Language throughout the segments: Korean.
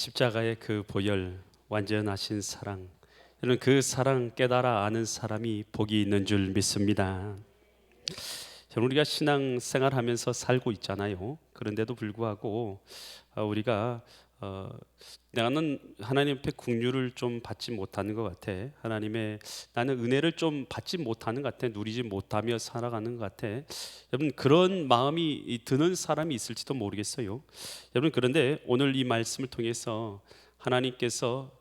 십자가의 그 보혈, 완전하신 사랑, 저는 그 사랑 깨달아 아는 사람이 복이 있는 줄 믿습니다. 저는 우리가 신앙생활하면서 살고 있잖아요. 그런데도 불구하고 우리가 나는 하나님 앞에 긍휼을 좀 받지 못하는 것 같아. 나는 은혜를 좀 받지 못하는 것 같아. 누리지 못하며 살아가는 것 같아. 여러분, 그런 마음이 드는 사람이 있을지도 모르겠어요. 여러분, 그런데 오늘 이 말씀을 통해서 하나님께서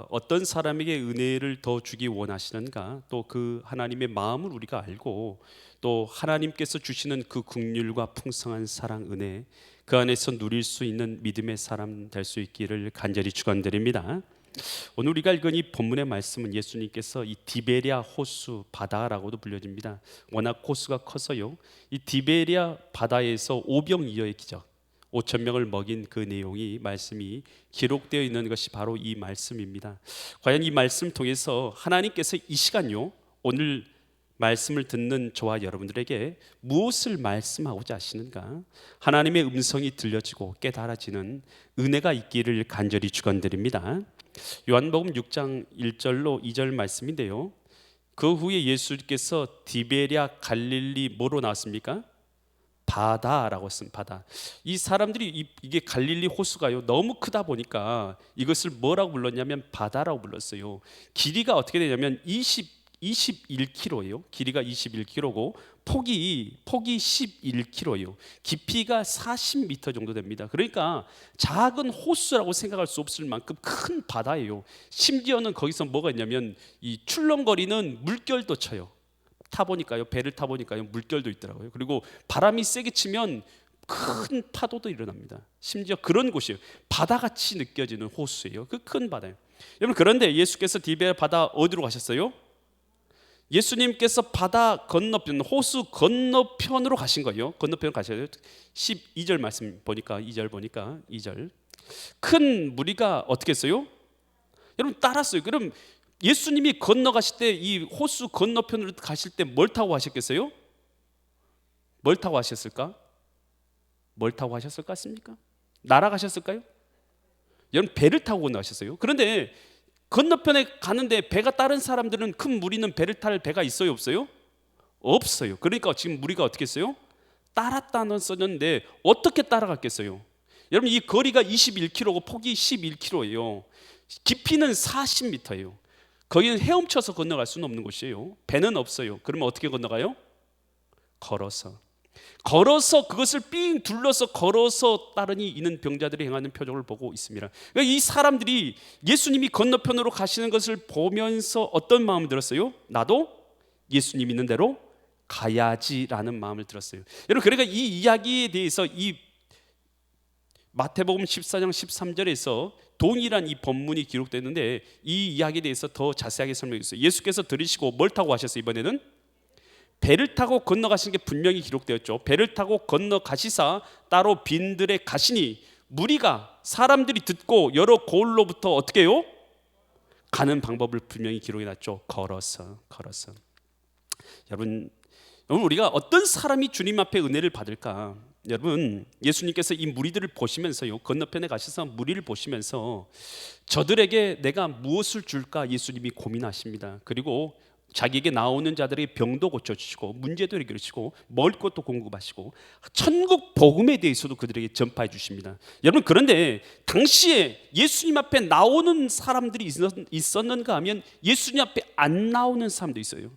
어떤 사람에게 은혜를 더 주기 원하시는가, 또 그 하나님의 마음을 우리가 알고, 또 하나님께서 주시는 그 긍휼과 풍성한 사랑, 은혜, 그 안에서 누릴 수 있는 믿음의 사람 될 수 있기를 간절히 축원드립니다. 오늘 우리가 읽은 이 본문의 말씀은 예수님께서 이 디베랴 호수 바다라고도 불려집니다. 워낙 호수가 커서요, 이 디베랴 바다에서 오병이어의 기적, 5천 명을 먹인 그 내용이 말씀이 기록되어 있는 것이 바로 이 말씀입니다. 과연 이 말씀을 통해서 하나님께서 이 시간요, 오늘 말씀을 듣는 저와 여러분들에게 무엇을 말씀하고자 하시는가, 하나님의 음성이 들려지고 깨달아지는 은혜가 있기를 간절히 축원드립니다. 요한복음 6장 1절로 2절 말씀인데요, 그 후에 예수께서 디베랴 갈릴리 뭐로 나왔습니까? 바다라고 했습니다. 바다. 이 사람들이 이게 갈릴리 호수가요, 너무 크다 보니까 이것을 뭐라고 불렀냐면 바다라고 불렀어요. 길이가 어떻게 되냐면 21km예요. 길이가 21km고 폭이 11km예요. 깊이가 40m 정도 됩니다. 그러니까 작은 호수라고 생각할 수 없을 만큼 큰 바다예요. 심지어는 거기서 뭐가 있냐면 이 출렁거리는 물결도 쳐요. 타보니까요, 배를 타보니까요, 물결도 있더라고요. 그리고 바람이 세게 치면 큰 파도도 일어납니다. 심지어 그런 곳이에요. 바다같이 느껴지는 호수예요. 그 큰 바다예요. 여러분, 그런데 예수께서 디베랴 바다 어디로 가셨어요? 예수님께서 바다 건너편, 호수 건너편으로 가신 거예요. 건너편 가셔야 돼요. 12절 말씀 보니까, 2절 큰 무리가 어떻게 했어요? 여러분, 따랐어요. 그럼 예수님이 건너가실 때, 이 호수 건너편으로 가실 때 뭘 타고 가셨겠어요? 뭘 타고 하셨을까? 뭘 타고 하셨을 것 같습니까? 날아가셨을까요? 여러분, 배를 타고 건너가셨어요. 그런데 건너편에 가는데 배가 다른 사람들은, 큰 무리는 배를 탈 배가 있어요, 없어요? 없어요. 그러니까 지금 무리가 어떻게 했어요? 따랐다는 썼는데 어떻게 따라갔겠어요? 여러분, 이 거리가 21km고 폭이 11km예요. 깊이는 40m예요. 거기는 헤엄쳐서 건너갈 수는 없는 곳이에요. 배는 없어요. 그러면 어떻게 건너가요? 걸어서 그것을 삥 둘러서 걸어서 따르니 이는 병자들이 행하는 표적을 보고 있습니다. 그러니까 이 사람들이 예수님이 건너편으로 가시는 것을 보면서 어떤 마음을 들었어요? 나도 예수님 있는 대로 가야지라는 마음을 들었어요. 여러분, 그러니까 이 이야기에 대해서 이 마태복음 14장 13절에서 동일한 이 본문이 기록되는데, 이 이야기에 대해서 더 자세하게 설명했어요. 예수께서 들으시고 뭘 타고 가셨어요? 이번에는 배를 타고 건너가신 게 분명히 기록되었죠. 배를 타고 건너가시사 따로 빈들에 가시니 무리가, 사람들이 듣고 여러 고을로부터 어떻게 해요? 가는 방법을 분명히 기록해 놨죠. 걸어서. 여러분, 우리가 어떤 사람이 주님 앞에 은혜를 받을까? 여러분, 예수님께서 이 무리들을 보시면서요, 건너편에 가셔서 무리를 보시면서 저들에게 내가 무엇을 줄까 예수님이 고민하십니다. 그리고 자기에게 나오는 자들의 병도 고쳐주시고 문제도 해결하시고 먹을 것도 공급하시고 천국 복음에 대해서도 그들에게 전파해 주십니다. 여러분, 그런데 당시에 예수님 앞에 나오는 사람들이 있었는가 하면 예수님 앞에 안 나오는 사람도 있어요.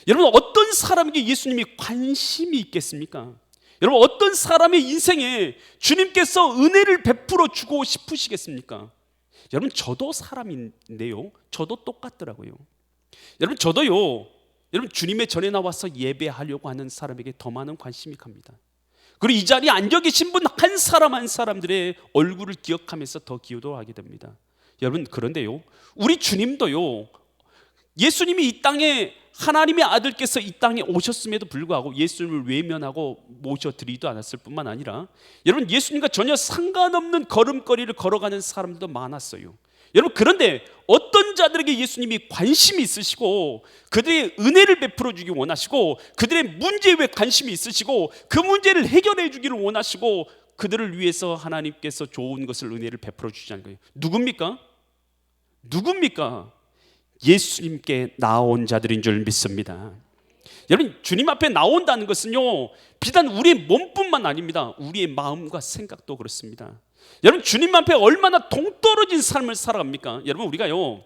여러분, 어떤 사람에게 예수님이 관심이 있겠습니까? 여러분, 어떤 사람의 인생에 주님께서 은혜를 베풀어 주고 싶으시겠습니까? 여러분, 저도 사람인데요, 저도 똑같더라고요. 여러분, 저도요, 여러분, 주님의 전에 나와서 예배하려고 하는 사람에게 더 많은 관심이 갑니다. 그리고 이 자리에 앉아 계신 분 한 사람 한 사람들의 얼굴을 기억하면서 더 기도하게 됩니다. 여러분, 그런데요, 우리 주님도요, 예수님이 이 땅에, 하나님의 아들께서 이 땅에 오셨음에도 불구하고 예수님을 외면하고 모셔드리지도 않았을 뿐만 아니라, 여러분, 예수님과 전혀 상관없는 걸음걸이를 걸어가는 사람들도 많았어요. 여러분, 그런데 어떤 자들에게 예수님이 관심이 있으시고 그들의 은혜를 베풀어 주기 원하시고 그들의 문제에 관심이 있으시고 그 문제를 해결해 주기를 원하시고 그들을 위해서 하나님께서 좋은 것을 은혜를 베풀어 주시는 거예요. 누굽니까? 누굽니까? 예수님께 나온 자들인 줄 믿습니다. 여러분, 주님 앞에 나온다는 것은요, 비단 우리의 몸뿐만 아닙니다. 우리의 마음과 생각도 그렇습니다. 여러분, 주님 앞에 얼마나 동떨어진 삶을 살아갑니까? 여러분, 우리가요,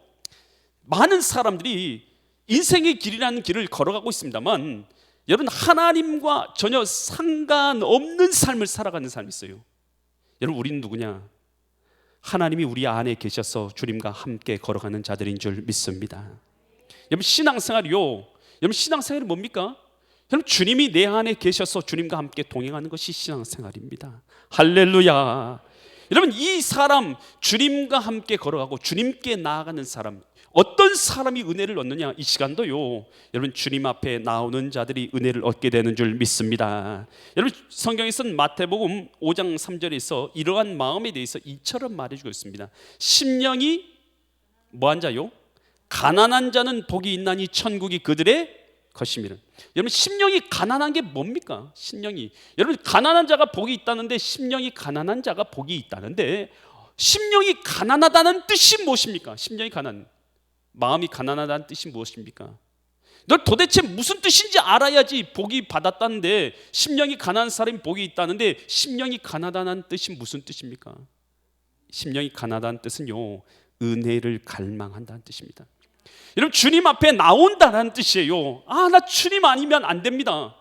많은 사람들이 인생의 길이라는 길을 걸어가고 있습니다만, 여러분, 하나님과 전혀 상관없는 삶을 살아가는 삶이 있어요. 여러분, 우리는 누구냐? 하나님이 우리 안에 계셔서 주님과 함께 걸어가는 자들인 줄 믿습니다. 여러분, 신앙생활이요, 여러분, 신앙생활이 뭡니까? 여러분, 주님이 내 안에 계셔서 주님과 함께 동행하는 것이 신앙생활입니다. 할렐루야. 여러분, 이 사람, 주님과 함께 걸어가고 주님께 나아가는 사람, 어떤 사람이 은혜를 얻느냐? 이 시간도요, 여러분, 주님 앞에 나오는 자들이 은혜를 얻게 되는 줄 믿습니다. 여러분, 성경에서는 마태복음 5장 3절에서 이러한 마음에 대해서 이처럼 말해주고 있습니다. 심령이 뭐한 자요? 가난한 자는 복이 있나니 천국이 그들의 것입니다. 여러분, 심령이 가난한 게 뭡니까? 심령이, 여러분, 가난한 자가 복이 있다는데, 심령이 가난한 자가 복이 있다는데, 심령이 가난하다는 뜻이 무엇입니까? 심령이 가난, 마음이 가난하다는 뜻이 무엇입니까? 너 도대체 무슨 뜻인지 알아야지. 복이 받았다는데, 심령이 가난한 사람이 복이 있다는데, 심령이 가난하다는 뜻이 무슨 뜻입니까? 심령이 가난하다는 뜻은요, 은혜를 갈망한다는 뜻입니다. 여러분, 주님 앞에 나온다는 뜻이에요. 아, 나 주님 아니면 안 됩니다.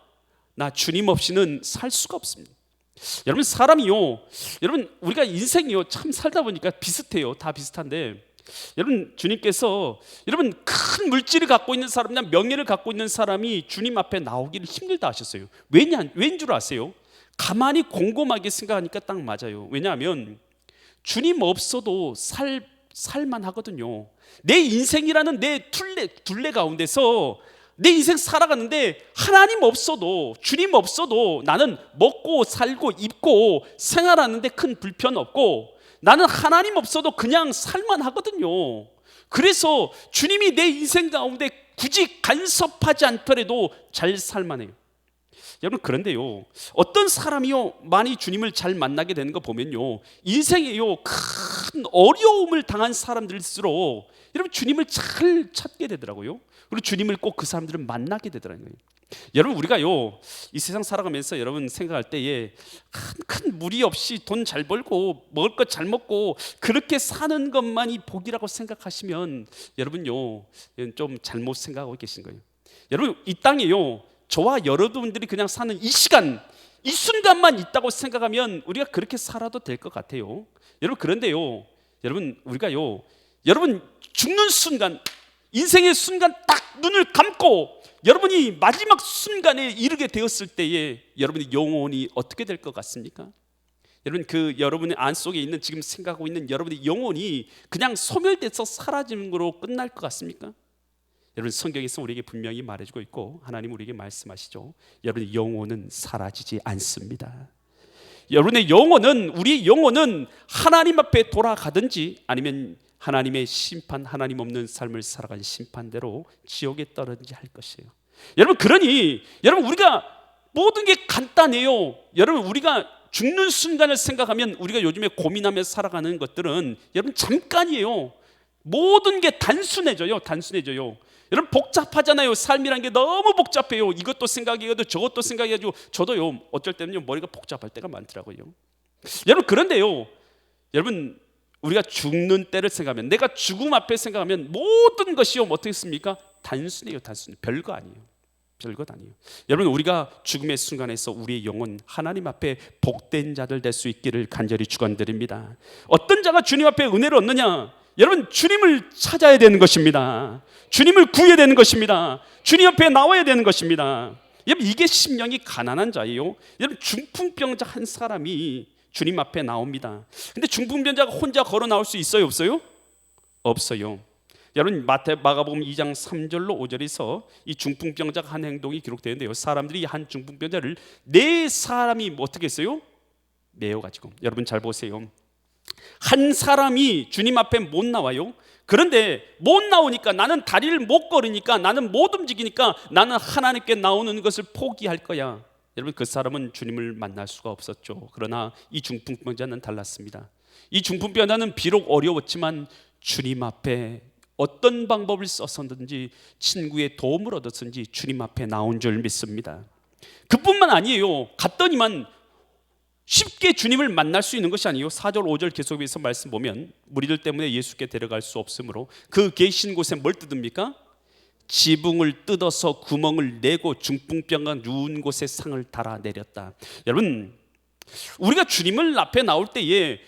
나 주님 없이는 살 수가 없습니다. 여러분, 사람이요, 여러분, 우리가 인생이요, 참 살다 보니까 비슷해요. 다 비슷한데, 여러분, 주님께서 여러분, 큰 물질을 갖고 있는 사람이나 명예를 갖고 있는 사람이 주님 앞에 나오기를 힘들다 하셨어요. 왠 줄 아세요? 가만히 곰곰하게 생각하니까 딱 맞아요. 왜냐하면 주님 없어도 살만 하거든요. 내 인생이라는 내 둘레 가운데서 내 인생 살아가는데, 하나님 없어도, 주님 없어도 나는 먹고 살고 입고 생활하는데 큰 불편 없고, 나는 하나님 없어도 그냥 살만 하거든요. 그래서 주님이 내 인생 가운데 굳이 간섭하지 않더라도 잘 살만 해요. 여러분, 그런데요, 어떤 사람이요, 많이 주님을 잘 만나게 되는 거 보면요, 인생에요, 큰 어려움을 당한 사람들일수록 여러분, 주님을 잘 찾게 되더라고요. 그리고 주님을 꼭 그 사람들을 만나게 되더라고요. 여러분, 우리가요, 이 세상 살아가면서 여러분 생각할 때에 큰 무리 없이 돈 잘 벌고 먹을 것 잘 먹고 그렇게 사는 것만이 복이라고 생각하시면 여러분요, 좀 잘못 생각하고 계신 거예요. 여러분, 이 땅에요, 저와 여러분들이 그냥 사는 이 시간, 이 순간만 있다고 생각하면 우리가 그렇게 살아도 될 것 같아요. 여러분, 그런데요, 여러분, 우리가요, 여러분 죽는 순간, 인생의 순간 딱 눈을 감고 여러분이 마지막 순간에 이르게 되었을 때에 여러분의 영혼이 어떻게 될 것 같습니까? 여러분, 그 여러분의 안속에 있는, 지금 생각하고 있는 여러분의 영혼이 그냥 소멸돼서 사라지는 거로 끝날 것 같습니까? 여러분, 성경에서 우리에게 분명히 말해주고 있고 하나님 우리에게 말씀하시죠. 여러분의 영혼은 사라지지 않습니다. 여러분의 영혼은, 우리의 영혼은 하나님 앞에 돌아가든지 아니면 하나님의 심판, 하나님 없는 삶을 살아간 심판대로 지옥에 떨어지지 할 것이에요. 여러분, 그러니 여러분, 우리가 모든 게 간단해요. 여러분, 우리가 죽는 순간을 생각하면 우리가 요즘에 고민하며 살아가는 것들은 여러분 잠깐이에요. 모든 게 단순해져요. 여러분, 복잡하잖아요. 삶이란 게 너무 복잡해요. 이것도 생각해야 돼, 저것도 생각해야죠. 저도요, 어쩔 때는요, 머리가 복잡할 때가 많더라고요. 여러분, 그런데요, 여러분, 우리가 죽는 때를 생각하면, 내가 죽음 앞에 생각하면 모든 것이요, 어떻게 습니까? 단순해요. 별거 아니에요. 별것 아니에요. 여러분, 우리가 죽음의 순간에서 우리의 영혼 하나님 앞에 복된 자들 될 수 있기를 간절히 축원드립니다. 어떤 자가 주님 앞에 은혜를 얻느냐? 여러분, 주님을 찾아야 되는 것입니다. 주님을 구해야 되는 것입니다. 주님 앞에 나와야 되는 것입니다. 여러분, 이게 심령이 가난한 자예요. 여러분, 중풍병자 한 사람이 주님 앞에 나옵니다. 근데 중풍병자가 혼자 걸어 나올 수 있어요, 없어요? 없어요. 여러분, 마가복음 2장 3절로 5절에서 이 중풍병자가 한 행동이 기록되는데요, 사람들이 한 중풍병자를 네 사람이 어떻게 했어요? 메어가지고. 여러분, 잘 보세요. 한 사람이 주님 앞에 못 나와요. 그런데 못 나오니까, 나는 다리를 못 걸으니까, 나는 못 움직이니까 나는 하나님께 나오는 것을 포기할 거야. 여러분 그 사람은 주님을 만날 수가 없었죠. 그러나 이 중풍병자는 달랐습니다. 이 중풍병자는 비록 어려웠지만 주님 앞에 어떤 방법을 써서든지 친구의 도움을 얻었든지 주님 앞에 나온 줄 믿습니다. 그뿐만 아니에요. 갔더니만 쉽게 주님을 만날 수 있는 것이 아니에요. 4절 5절 계속해서 말씀 보면 무리들 때문에 예수께 데려갈 수 없으므로 그 계신 곳에 뭘 뜯습니까? 지붕을 뜯어서 구멍을 내고 중풍병과 누운 곳에 상을 달아내렸다. 여러분, 우리가 주님을 앞에 나올 때에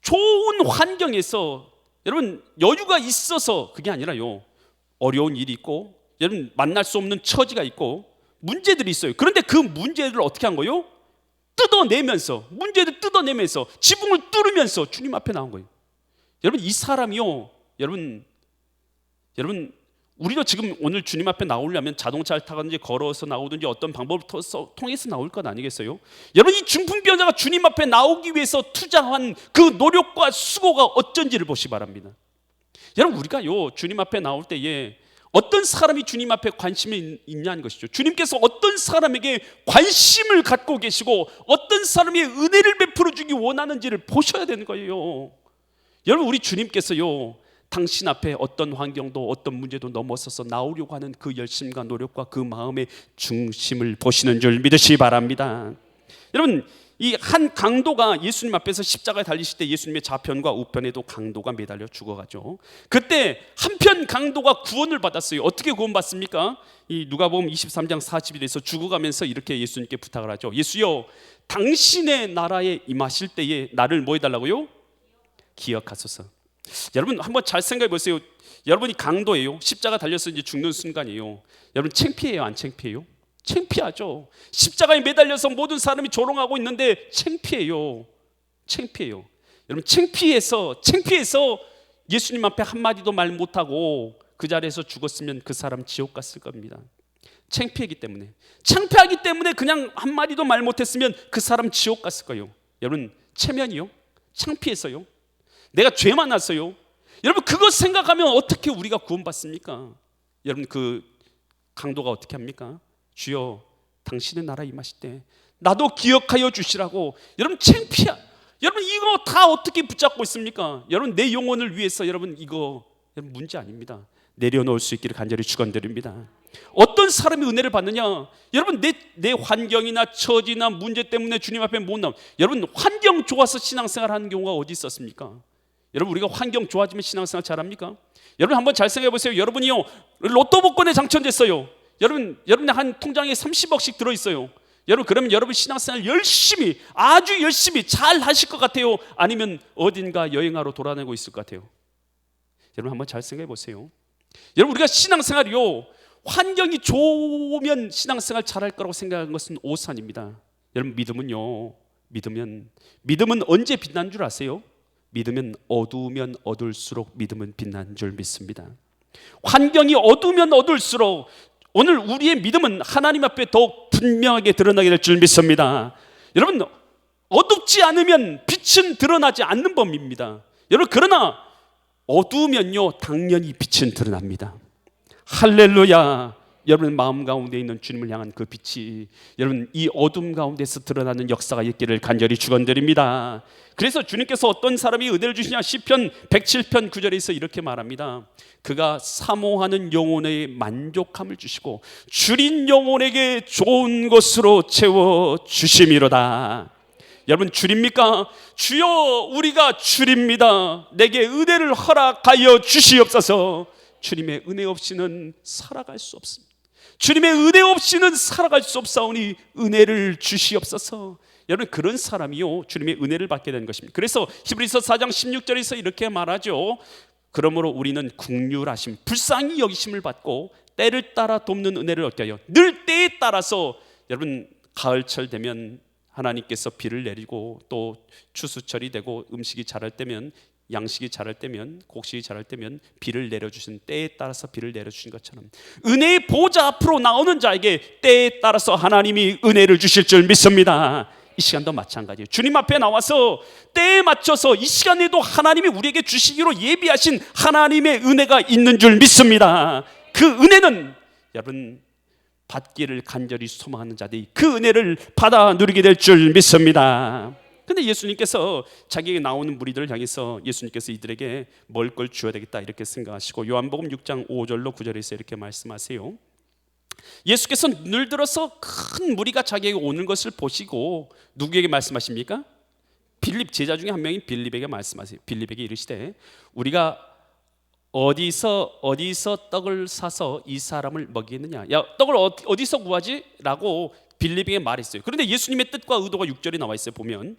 좋은 환경에서 여러분 여유가 있어서 그게 아니라요, 어려운 일이 있고 여러분 만날 수 없는 처지가 있고 문제들이 있어요. 그런데 그 문제들을 어떻게 한 거예요? 문제를 뜯어내면서 지붕을 뚫으면서 주님 앞에 나온 거예요. 여러분 이 사람이요, 여러분 우리도 지금 오늘 주님 앞에 나오려면 자동차를 타든지 걸어서 나오든지 어떤 방법을 통해서 나올 것 아니겠어요? 여러분 이 중풍병자가 주님 앞에 나오기 위해서 투자한 그 노력과 수고가 어쩐지를 보시 바랍니다. 여러분 우리가요 주님 앞에 나올 때에 어떤 사람이 주님 앞에 관심이 있냐는 것이죠. 주님께서 어떤 사람에게 관심을 갖고 계시고 어떤 사람의 은혜를 베풀어 주기 원하는지를 보셔야 되는 거예요. 여러분 우리 주님께서요 당신 앞에 어떤 환경도 어떤 문제도 넘어서서 나오려고 하는 그 열심과 노력과 그 마음의 중심을 보시는 줄 믿으시기 바랍니다. 여러분 이 한 강도가 예수님 앞에서 십자가에 달리실 때 예수님의 좌편과 우편에도 강도가 매달려 죽어가죠. 그때 한편 강도가 구원을 받았어요. 어떻게 구원받습니까? 이 누가복음 23장 40일에서 죽어가면서 이렇게 예수님께 부탁을 하죠. 예수여, 당신의 나라에 임하실 때에 나를 뭐 해달라고요? 기억하소서. 여러분 한번 잘 생각해 보세요. 여러분이 강도예요. 십자가 달려서 이제 죽는 순간이에요. 여러분 창피해요, 안 창피해요? 창피하죠. 십자가에 매달려서 모든 사람이 조롱하고 있는데 창피해요. 여러분 창피해서 예수님 앞에 한마디도 말 못하고 그 자리에서 죽었으면 그 사람 지옥 갔을 겁니다. 창피하기 때문에 그냥 한마디도 말 못했으면 그 사람 지옥 갔을 거예요. 여러분 체면이요? 창피해서요? 내가 죄 많았어요. 여러분 그것 생각하면 어떻게 우리가 구원받습니까? 여러분 그 강도가 어떻게 합니까? 주여, 당신의 나라 임하실 때 나도 기억하여 주시라고. 여러분 창피야. 여러분 이거 다 어떻게 붙잡고 있습니까? 여러분 내 영혼을 위해서 여러분 이거 여러분 문제 아닙니다. 내려놓을 수 있기를 간절히 축원드립니다. 어떤 사람이 은혜를 받느냐? 여러분 내 환경이나 처지나 문제 때문에 주님 앞에 못 나오. 여러분 환경 좋아서 신앙생활 하는 경우가 어디 있었습니까? 여러분 우리가 환경 좋아지면 신앙생활 잘합니까? 여러분 한번 잘 생각해 보세요. 여러분이요 로또 복권에 당첨됐어요. 여러분의 한 통장에 30억씩 들어있어요. 여러분 그러면 여러분 신앙생활 아주 열심히 잘 하실 것 같아요? 아니면 어딘가 여행하러 돌아다니고 있을 것 같아요? 여러분 한번 잘 생각해 보세요. 여러분 우리가 신앙생활이요 환경이 좋으면 신앙생활 잘할 거라고 생각하는 것은 오산입니다. 여러분 믿음은 언제 빛난 줄 아세요? 믿으면 어두우면 어두울수록 믿음은 빛난 줄 믿습니다. 환경이 어두우면 어두울수록 오늘 우리의 믿음은 하나님 앞에 더욱 분명하게 드러나게 될 줄 믿습니다. 여러분 어둡지 않으면 빛은 드러나지 않는 법입니다. 여러분 그러나 어두우면요 당연히 빛은 드러납니다. 할렐루야. 여러분 마음 가운데 있는 주님을 향한 그 빛이 여러분 이 어둠 가운데서 드러나는 역사가 있기를 간절히 축원드립니다. 그래서 주님께서 어떤 사람이 은혜를 주시냐? 시편 107편 9절에서 이렇게 말합니다. 그가 사모하는 영혼의 만족함을 주시고 줄인 영혼에게 좋은 것으로 채워 주심이로다. 여러분 줄입니까? 주여 우리가 줄입니다. 내게 은혜를 허락하여 주시옵소서. 주님의 은혜 없이는 살아갈 수 없습니다. 주님의 은혜 없이는 살아갈 수 없사오니 은혜를 주시옵소서. 여러분 그런 사람이요 주님의 은혜를 받게 되는 것입니다. 그래서 히브리서 4장 16절에서 이렇게 말하죠. 그러므로 우리는 긍휼하심 불쌍히 여기심을 받고 때를 따라 돕는 은혜를 얻게 하여 늘 때에 따라서 여러분 가을철 되면 하나님께서 비를 내리고 또 추수철이 되고 음식이 자랄 때면 양식이 자랄 때면 곡식이 자랄 때면 비를 내려주신 때에 따라서 비를 내려주신 것처럼 은혜의 보좌 앞으로 나오는 자에게 때에 따라서 하나님이 은혜를 주실 줄 믿습니다. 이 시간도 마찬가지예요. 주님 앞에 나와서 때에 맞춰서 이 시간에도 하나님이 우리에게 주시기로 예비하신 하나님의 은혜가 있는 줄 믿습니다. 그 은혜는 여러분 받기를 간절히 소망하는 자들이 그 은혜를 받아 누리게 될 줄 믿습니다. 근데 예수님께서 자기에게 나오는 무리들을 향해서 예수님께서 이들에게 먹을 걸 주어야 되겠다 이렇게 생각하시고 요한복음 6장 5절로 9절에서 이렇게 말씀하세요. 예수께서 눈을 들어서 큰 무리가 자기에게 오는 것을 보시고 누구에게 말씀하십니까? 빌립, 제자 중에 한 명인 빌립에게 말씀하세요. 빌립에게 이르시되 우리가 어디서 떡을 사서 이 사람을 먹이겠느냐? 야, 떡을 어디서 구하지? 라고 빌립에게 말했어요. 그런데 예수님의 뜻과 의도가 6절에 나와 있어요. 보면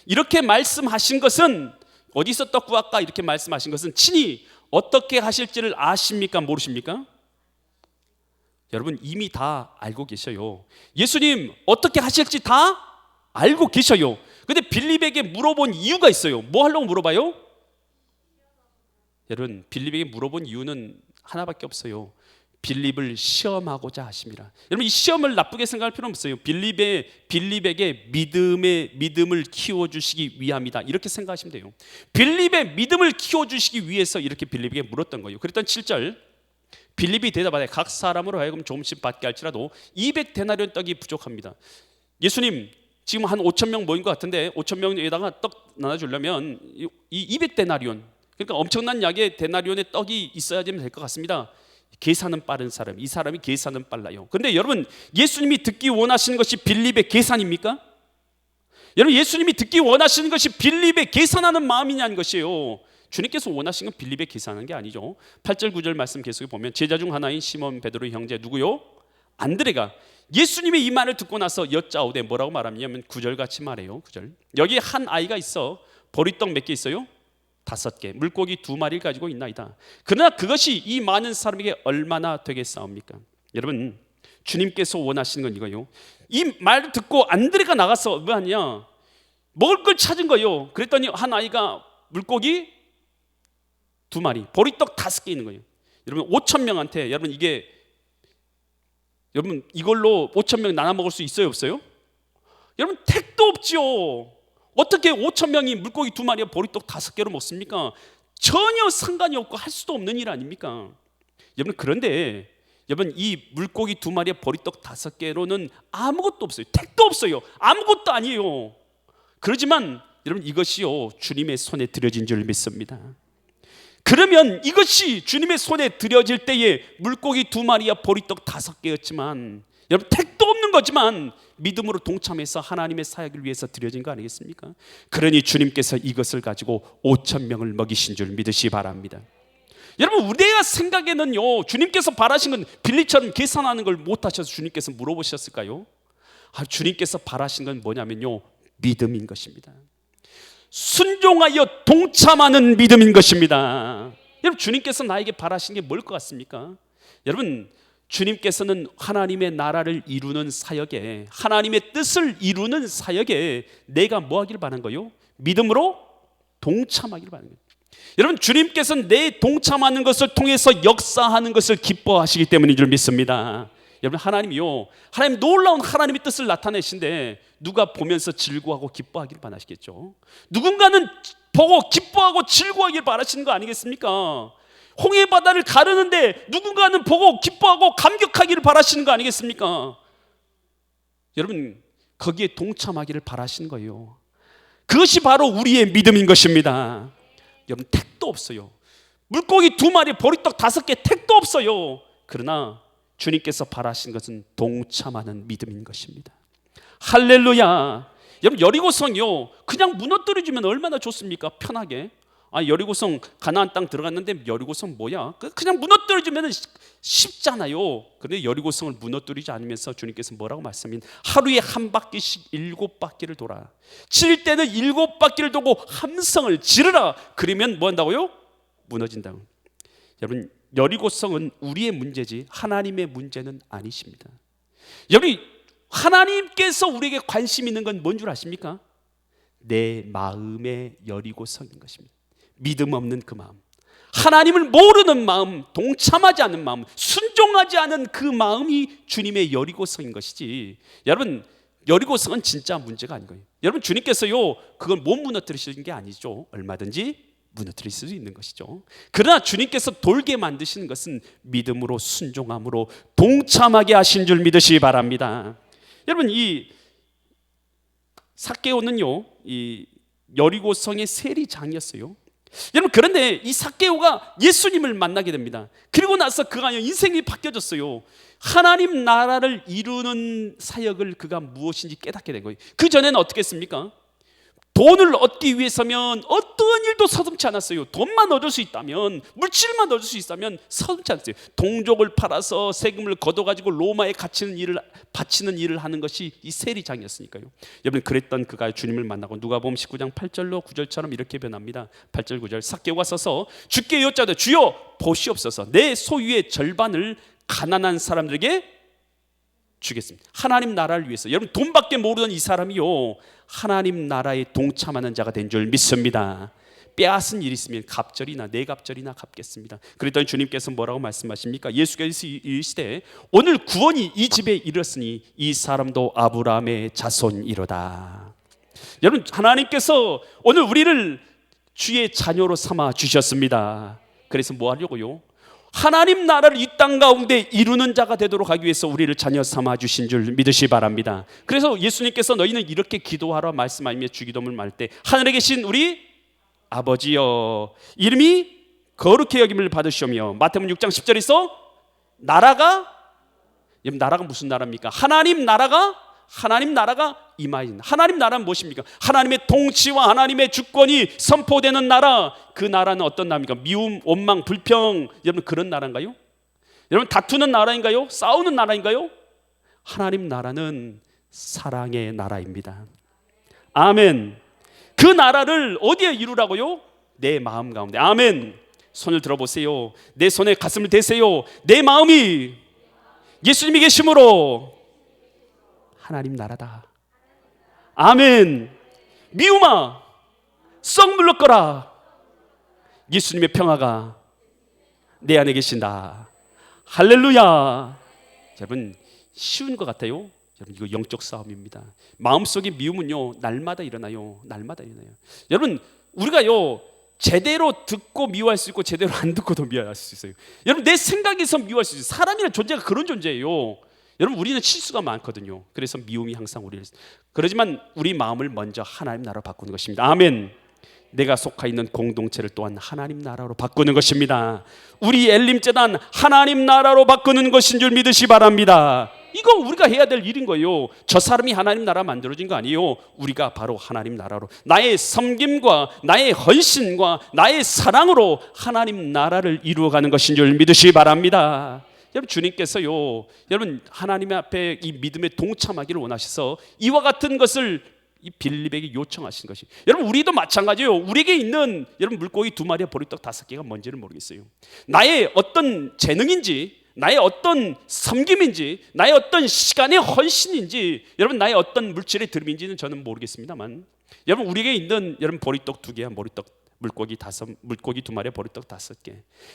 이렇게 말씀하신 것은 어디서 떡 구할까? 이렇게 말씀하신 것은 친히 어떻게 하실지를 아십니까? 모르십니까? 여러분 이미 다 알고 계셔요. 예수님 어떻게 하실지 다 알고 계셔요. 근데 빌립에게 물어본 이유가 있어요. 뭐 하려고 물어봐요? 여러분 빌립에게 물어본 이유는 하나밖에 없어요. 빌립을 시험하고자 하심이라. 여러분 이 시험을 나쁘게 생각할 필요는 없어요. 빌립에게 믿음을 키워주시기 위함이다 이렇게 생각하시면 돼요. 빌립의 믿음을 키워주시기 위해서 이렇게 빌립에게 물었던 거예요. 그랬더니 7절 빌립이 대답하되 각 사람으로 하여금 조금씩 받게 할지라도 200데나리온 떡이 부족합니다. 예수님 지금 한 5천 명 모인 것 같은데 5천 명에다가 떡 나눠주려면 이 200데나리온, 그러니까 엄청난 양의 데나리온의 떡이 있어야 될 것 같습니다. 계산은 빠른 사람, 이 사람이 계산은 빨라요. 그런데 여러분 예수님이 듣기 원하시는 것이 빌립의 계산입니까? 여러분 예수님이 듣기 원하시는 것이 빌립의 계산하는 마음이냐는 것이에요. 주님께서 원하시는 건 빌립의 계산하는 게 아니죠. 8절 9절 말씀 계속해 보면 제자 중 하나인 시몬 베드로의 형제 누구요? 안드레가 예수님의 이 말을 듣고 나서 여짜오되 뭐라고 말하냐면 9절 같이 말해요. 9절 여기 한 아이가 있어 보리떡 몇 개 있어요? 5개, 물고기 2마리를 가지고 있나이다. 그러나 그것이 이 많은 사람에게 얼마나 되겠사옵니까? 여러분 주님께서 원하시는 건 이거예요. 이 말을 듣고 안드레가 나가서 뭐 하냐? 먹을 걸 찾은 거예요. 그랬더니 한 아이가 물고기 2마리, 보리떡 5개 있는 거예요. 여러분 5천 명한테 여러분 이걸로 5천 명 나눠 먹을 수 있어요, 없어요? 여러분 택도 없지요. 어떻게 5천 명이 물고기 2마리와 보리떡 5개로 먹습니까? 전혀 상관이 없고 할 수도 없는 일 아닙니까? 여러분 그런데 여러분 이 물고기 2마리와 보리떡 5개로는 아무것도 없어요. 택도 없어요. 아무것도 아니에요. 그러지만 여러분 이것이요 주님의 손에 드려진 줄 믿습니다. 그러면 이것이 주님의 손에 드려질 때에 물고기 2마리와 보리떡 5개였지만 여러분 택도 없는 거지만 믿음으로 동참해서 하나님의 사역을 위해서 드려진 거 아니겠습니까? 그러니 주님께서 이것을 가지고 5천 명을 먹이신 줄 믿으시 바랍니다. 여러분 우리가 생각에는요 주님께서 바라신 건 빌립처럼 계산하는 걸 못하셔서 주님께서 물어보셨을까요? 주님께서 바라신 건 뭐냐면요 믿음인 것입니다. 순종하여 동참하는 믿음인 것입니다. 여러분 주님께서 나에게 바라신 게 뭘 것 같습니까? 여러분 주님께서는 하나님의 나라를 이루는 사역에 하나님의 뜻을 이루는 사역에 내가 뭐 하기를 바라는 거예요? 믿음으로 동참하기를 바라는 거예요. 여러분 주님께서는 내 동참하는 것을 통해서 역사하는 것을 기뻐하시기 때문인 줄 믿습니다. 여러분 하나님이요 하나님 놀라운 하나님의 뜻을 나타내신데 누가 보면서 즐거워하고 기뻐하기를 바라시겠죠. 누군가는 보고 기뻐하고 즐거워하기를 바라시는 거 아니겠습니까? 홍해 바다를 가르는데 누군가는 보고 기뻐하고 감격하기를 바라시는 거 아니겠습니까? 여러분 거기에 동참하기를 바라시는 거예요. 그것이 바로 우리의 믿음인 것입니다. 여러분 택도 없어요. 물고기 2마리 보리떡 5개 택도 없어요. 그러나 주님께서 바라신 것은 동참하는 믿음인 것입니다. 할렐루야. 여러분 여리고성이요 그냥 무너뜨려주면 얼마나 좋습니까? 편하게. 여리고성 가나안 땅 들어갔는데 여리고성 뭐야? 그냥 무너뜨려주면 쉽잖아요. 그런데 여리고성을 무너뜨리지 않으면서 주님께서 뭐라고 말씀하면 하루에 한 바퀴씩 7바퀴를 돌아. 칠 때는 7바퀴를 돌고 함성을 지르라. 그러면 뭐 한다고요? 무너진다고. 여러분 여리고성은 우리의 문제지 하나님의 문제는 아니십니다. 여러분 하나님께서 우리에게 관심 있는 건 뭔 줄 아십니까? 내 마음의 여리고성인 것입니다. 믿음 없는 그 마음, 하나님을 모르는 마음, 동참하지 않는 마음, 순종하지 않은 그 마음이 주님의 여리고성인 것이지. 여러분 여리고성은 진짜 문제가 아닌 거예요. 여러분 주님께서요 그걸 못 무너뜨리시는 게 아니죠. 얼마든지 무너뜨릴 수도 있는 것이죠. 그러나 주님께서 돌게 만드시는 것은 믿음으로 순종함으로 동참하게 하신 줄 믿으시기 바랍니다. 여러분, 이 삭개오는요, 이 여리고성의 세리장이었어요. 여러분, 그런데 이 삭개오가 예수님을 만나게 됩니다. 그리고 나서 그가 인생이 바뀌어졌어요. 하나님 나라를 이루는 사역을 그가 무엇인지 깨닫게 된 거예요. 그 전에는 어떻게 했습니까? 돈을 얻기 위해서면 어떤 일도 서슴지 않았어요. 돈만 얻을 수 있다면, 물질만 얻을 수 있다면 서슴지 않았어요. 동족을 팔아서 세금을 걷어가지고 로마에 바치는 일을 하는 것이 이 세리장이었으니까요. 여러분, 그랬던 그가 주님을 만나고 누가복음 19장 8절로 9절처럼 이렇게 변합니다. 8절 9절. 삭개오가 서서 주께 여짜되 주여 보시옵소서, 내 소유의 절반을 가난한 사람들에게 주겠습니다. 하나님 나라를 위해서. 여러분, 돈밖에 모르던 이 사람이요, 하나님 나라에 동참하는 자가 된 줄 믿습니다. 빼앗은 일이 있으면 갑절이나 내갑절이나 갚겠습니다. 그랬더니 주님께서 뭐라고 말씀하십니까? 예수께서 이르시되 오늘 구원이 이 집에 이르렀으니 이 사람도 아브라함의 자손이로다. 여러분, 하나님께서 오늘 우리를 주의 자녀로 삼아 주셨습니다. 그래서 뭐 하려고요? 하나님 나라를 이 땅 가운데 이루는 자가 되도록 하기 위해서 우리를 자녀 삼아 주신 줄 믿으시기 바랍니다. 그래서 예수님께서 너희는 이렇게 기도하라 말씀하시며 주기도문을 말 때 하늘에 계신 우리 아버지여, 이름이 거룩히 여김을 받으시오며, 마태복음 6장 10절에서 나라가, 여러분, 나라가 무슨 나라입니까? 하나님 나라가 임하인. 하나님 나라는 무엇입니까? 하나님의 통치와 하나님의 주권이 선포되는 나라. 그 나라는 어떤 나라입니까? 미움, 원망, 불평, 여러분, 그런 나라인가요? 여러분, 다투는 나라인가요? 싸우는 나라인가요? 하나님 나라는 사랑의 나라입니다. 아멘. 그 나라를 어디에 이루라고요? 내 마음 가운데. 아멘. 손을 들어보세요. 내 손에 가슴을 대세요. 내 마음이 예수님이 계심으로 하나님 나라다. 아멘. 미움아, 썩 물러거라. 예수님의 평화가 내 안에 계신다. 할렐루야. 여러분, 쉬운 것 같아요? 여러분, 이거 영적 싸움입니다. 마음속의 미움은요, 날마다 일어나요. 날마다 일어나요. 여러분, 우리가요, 제대로 듣고 미워할 수 있고 제대로 안 듣고도 미워할 수 있어요. 여러분, 내 생각에서 미워할 수 있어요. 사람이라는 존재가 그런 존재예요. 여러분, 우리는 실수가 많거든요. 그래서 미움이 항상 우리를, 그러지만 우리 마음을 먼저 하나님 나라로 바꾸는 것입니다. 아멘. 내가 속해 있는 공동체를 또한 하나님 나라로 바꾸는 것입니다. 우리 엘림재단 하나님 나라로 바꾸는 것인 줄 믿으시 바랍니다. 이거 우리가 해야 될 일인 거예요. 저 사람이 하나님 나라 만들어진 거 아니에요. 우리가 바로 하나님 나라로, 나의 섬김과 나의 헌신과 나의 사랑으로 하나님 나라를 이루어가는 것인 줄 믿으시 바랍니다. 여러분, 주님께서요, 여러분, 하나님 앞에 이 믿음에 동참하기를 원하셔서 이와 같은 것을 이 빌립에게 요청하신 것이, 여러분, 우리도 마찬가지예요. 우리에게 있는, 여러분, 물고기 2마리와 보리떡 5개가 뭔지는 모르겠어요. 나의 어떤 재능인지, 나의 어떤 섬김인지, 나의 어떤 시간의 헌신인지, 여러분, 나의 어떤 물질의 드림인지는 저는 모르겠습니다만, 여러분, 우리에게 있는, 여러분, 보리떡 2개와 물고기 2마리와 보리떡 5개,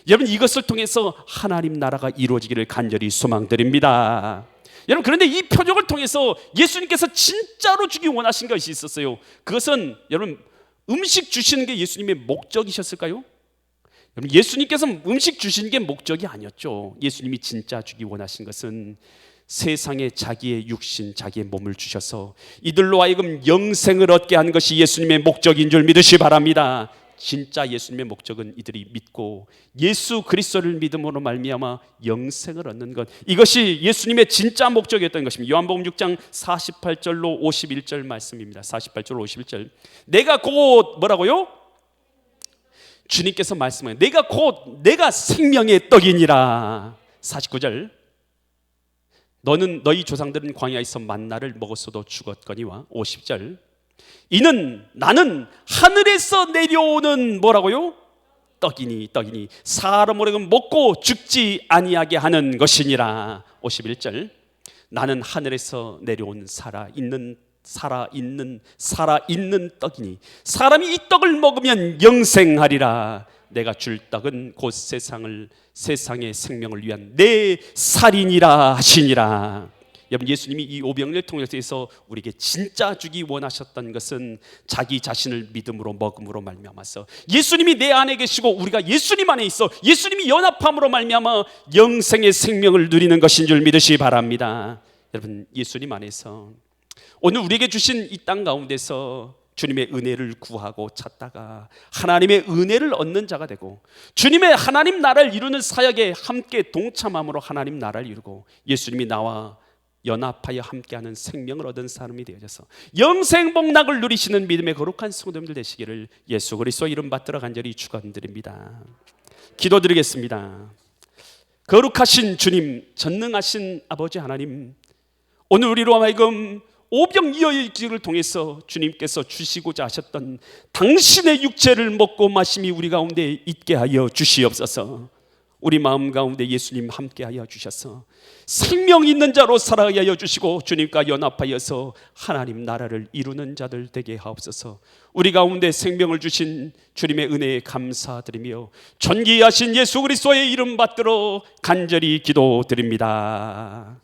여러분, 이것을 통해서 하나님 나라가 이루어지기를 간절히 소망드립니다. 여러분, 그런데 이 표적을 통해서 예수님께서 진짜로 주기 원하신 것이 있었어요. 그것은, 여러분, 음식 주시는 게 예수님의 목적이셨을까요? 여러분, 예수님께서 음식 주시는 게 목적이 아니었죠. 예수님이 진짜 주기 원하신 것은 세상에 자기의 육신, 자기의 몸을 주셔서 이들로 하여금 영생을 얻게 한 것이 예수님의 목적인 줄 믿으시 바랍니다. 진짜 예수님의 목적은 이들이 믿고 예수 그리스도를 믿음으로 말미암아 영생을 얻는 것, 이것이 예수님의 진짜 목적이었던 것입니다. 요한복음 6장 48절로 51절 말씀입니다. 48절 51절. 내가 곧 뭐라고요? 주님께서 말씀하세요. 내가 생명의 떡이니라. 49절. 너희 조상들은 광야에서 만나를 먹었어도 죽었거니와. 50절. 나는 하늘에서 내려오는 뭐라고요? 떡이니 사람으로 먹고 죽지 아니하게 하는 것이니라. 51절. 나는 하늘에서 내려온 살아있는 떡이니 사람이 이 떡을 먹으면 영생하리라. 내가 줄 떡은 곧 세상의 생명을 위한 내 살이니라 하시니라. 여러분, 예수님이 이 오병이를 통해서 우리에게 진짜 주기 원하셨던 것은 자기 자신을 믿음으로 먹음으로 말미암아서 예수님이 내 안에 계시고 우리가 예수님 안에 있어 예수님이 연합함으로 말미암아 영생의 생명을 누리는 것인 줄 믿으시기 바랍니다. 여러분, 예수님 안에서 오늘 우리에게 주신 이 땅 가운데서 주님의 은혜를 구하고 찾다가 하나님의 은혜를 얻는 자가 되고 주님의 하나님 나라를 이루는 사역에 함께 동참함으로 하나님 나라를 이루고 예수님이 나와 연합하여 함께하는 생명을 얻은 사람이 되어져서 영생 복락을 누리시는 믿음의 거룩한 성도님들 되시기를 예수 그리스도 이름 받들어 간절히 축원드립니다. 기도드리겠습니다. 거룩하신 주님, 전능하신 아버지 하나님, 오늘 우리로 하여금 오병이어의 통해서 주님께서 주시고자 하셨던 당신의 육체를 먹고 마심이 우리 가운데 있게 하여 주시옵소서. 우리 마음 가운데 예수님 함께 하여 주셔서 생명 있는 자로 살아가게 하여 주시고 주님과 연합하여서 하나님 나라를 이루는 자들 되게 하옵소서. 우리 가운데 생명을 주신 주님의 은혜에 감사드리며 존귀하신 예수 그리스도의 이름 받들어 간절히 기도드립니다.